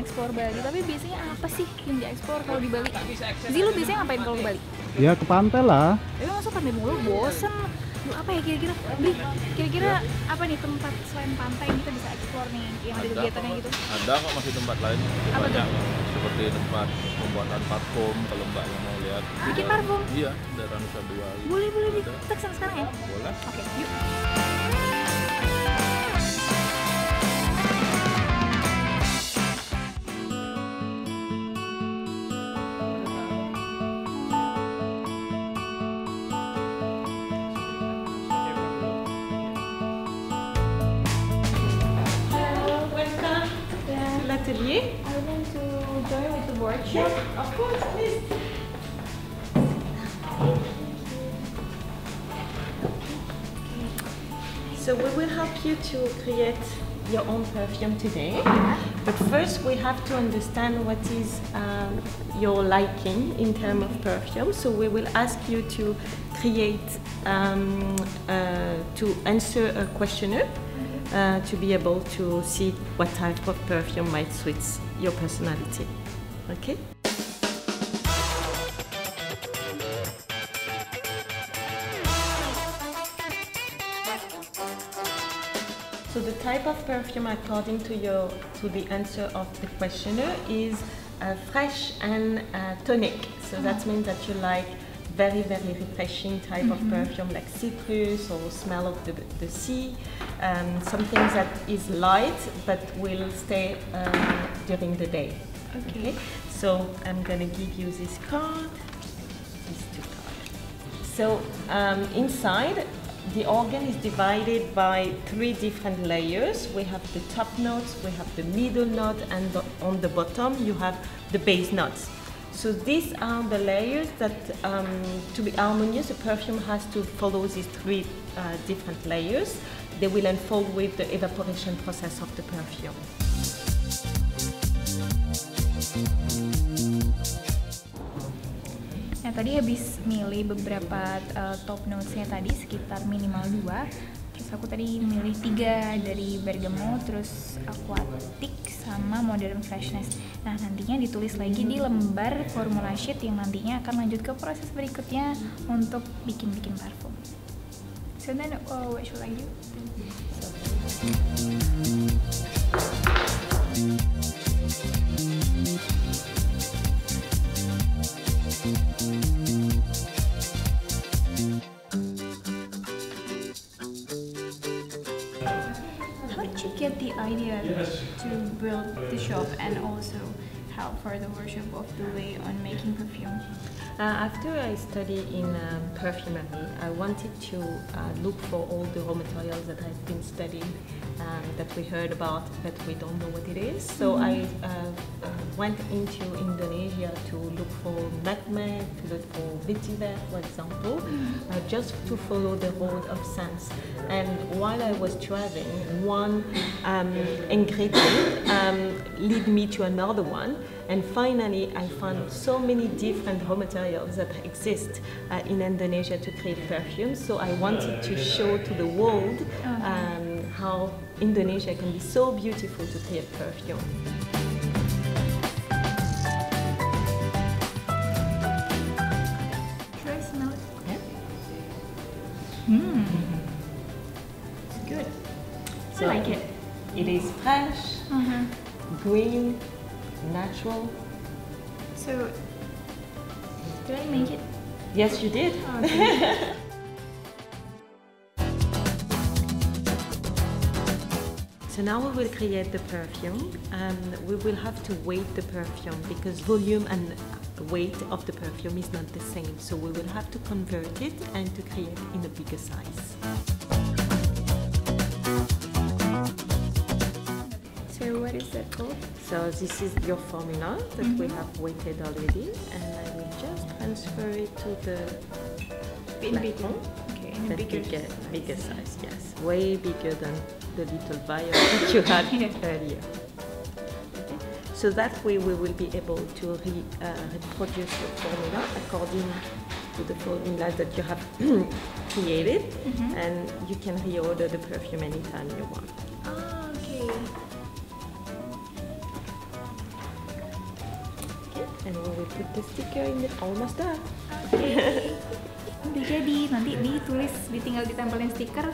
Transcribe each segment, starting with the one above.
explore Bali, tapi biasanya apa sih yang dieksplor kalau di Bali? Zee, lu biasanya ngapain kalau ke Bali? Ya ke pantai lah. Tapi masa pantai mulu, bosen. Lu apa ya kira-kira? Bi, kira-kira apa nih tempat selain pantai yang kita bisa explore nih, yang ada kegiatannya gitu? Ada kok masih tempat lain, Apa banyak tuh? seperti tempat pembuatan parfum kalau mbaknya mau lihat. Bikin parfum? Iya, daerah Nusa Dua. Boleh di Ada. kita kesana sekarang ya? Boleh. Oke, yuk. Welcome to l'atelier. I want to join with the workshop. Of course, please. So we will help you to create your own perfume today. But first we have to understand what is your liking in terms of perfume. So we will ask you to create, to answer a questionnaire to be able to see what type of perfume might suit your personality. Okay? So the type of perfume according to the answer of the questionnaire is fresh and tonic. So that means that you like very refreshing type of perfume like citrus or smell of the sea. Something that is light but will stay during the day. Okay. So I'm gonna give you this card, these two cards. So inside, the organ is divided by 3 different layers. We have the top notes, we have the middle note, and on the bottom you have the base notes. So these are the layers that, to be harmonious, a perfume has to follow these 3 different layers. They will unfold with the evaporation process of the perfume. Nah, tadi habis milih beberapa top notes-nya tadi sekitar minimal 2. Terus aku tadi milih 3 dari Bergamo, terus Aquatic sama Modern Freshness. Nah, nantinya ditulis lagi di lembar formula sheet yang nantinya akan lanjut ke proses berikutnya untuk bikin parfum. So then, what should I do? How did you get the idea to build the shop and also help for the workshop of Dule on making perfume? After I studied in perfumery, I wanted to look for all the raw materials that I've been studying, that we heard about, but we don't know what it is. So I went into Indonesia to look for nutmeg, to look for vetiver, for example, just to follow the road of scents. And while I was traveling, one ingredient led me to another one. And finally, I found so many different raw materials that exist in Indonesia to create perfumes. So I wanted to show to the world how Indonesia can be so beautiful to create perfume. Should I smell it? Yeah. It's good. So I like it. It is fresh, green, natural. So, did I make it? Yes, you did. Okay. So now we will create the perfume, and we will have to weight the perfume because volume and weight of the perfume is not the same. So we will have to convert it and to create in a bigger size. So what is that called? So this is your formula that we have weighted already, and I will just transfer it to the flacon. Okay, in a That bigger size, yes. Way bigger than the little vial that you had earlier. Okay. So that way we will be able to reproduce your formula according to the formula that you have created, and you can reorder the perfume anytime you want. Ah, okay. And we will put the sticker in it. Almost done. Oke. Udah jadi, nanti tinggal ditempelin stiker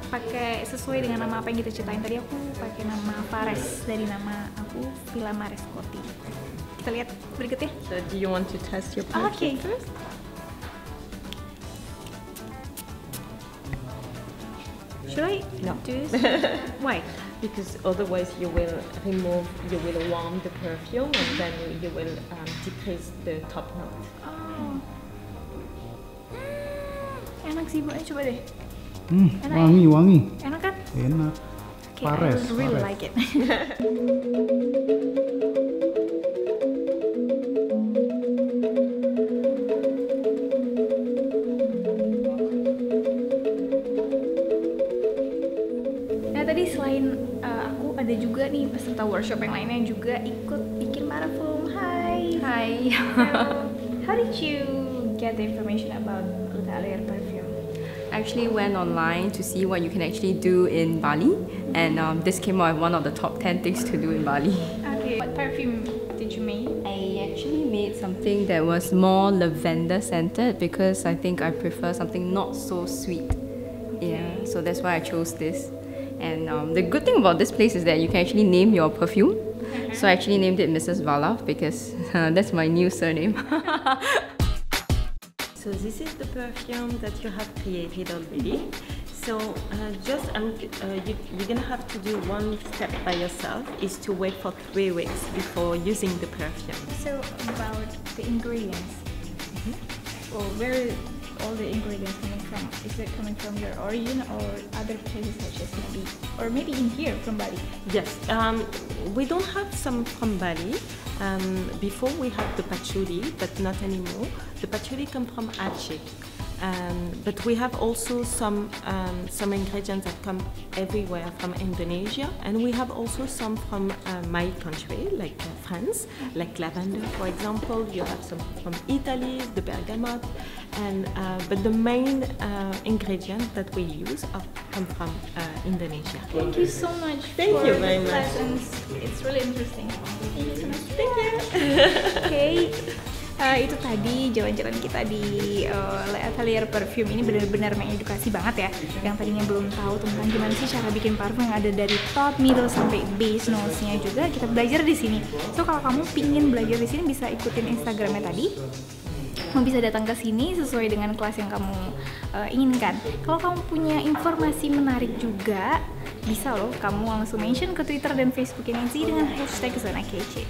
pakai sesuai dengan nama apa yang kita ceritain tadi. Aku pakai nama Fares dari nama aku Villa Marescotti. Kita lihat berikutnya. So do you want to test your perfume first? Should I No. do this? Why? Because otherwise you will warm the perfume and then you will decrease the top note. Oh. Enak sih Bu, coba deh. Enak Wangi. Enak kan? Enak. Okay, Fares, I really Fares. like it. Nah tadi selain aku ada juga nih peserta workshop yang lainnya juga ikut bikin parfum. Hai. How did you get the information about L'Atelier perfume? Actually went online to see what you can actually do in Bali, and this came out as one of the top 10 things to do in Bali. Okay. What perfume did you make? I actually made something that was more lavender scented because I think I prefer something not so sweet. Yeah, so that's why I chose this. And the good thing about this place is that you can actually name your perfume. So I actually named it Mrs. Vala because that's my new surname. So this is the perfume that you have created already. So you're gonna have to do one step by yourself, is to wait for 3 weeks before using the perfume. So about the ingredients. Well, where are all the ingredients coming from? Is it coming from your origin or other places such as maybe in here from Bali? Yes, we don't have some from Bali. Before we had the patchouli, but not anymore. The patchouli come from Aceh. But we have also some ingredients that come everywhere from Indonesia, and we have also some from my country, like France, like lavender, for example. You have some from Italy, the bergamot, and but the main ingredients that we use come from Indonesia. Thank you so much Thank for you very the much. lessons. It's really interesting. Thank you so much. Thank you. Oke, itu tadi jalan-jalan kita di L'Atelier Perfume. Ini benar-benar mengedukasi banget ya. Yang tadinya belum tahu tentang gimana sih cara bikin parfum yang ada dari top, middle sampai base notes-nya juga kita belajar di sini. So kalau kamu pingin belajar di sini bisa ikutin Instagramnya tadi. Kamu bisa datang ke sini sesuai dengan kelas yang kamu inginkan. Kalau kamu punya informasi menarik juga, bisa loh kamu langsung mention ke Twitter dan Facebook Nancy dengan hashtag Zona Kece.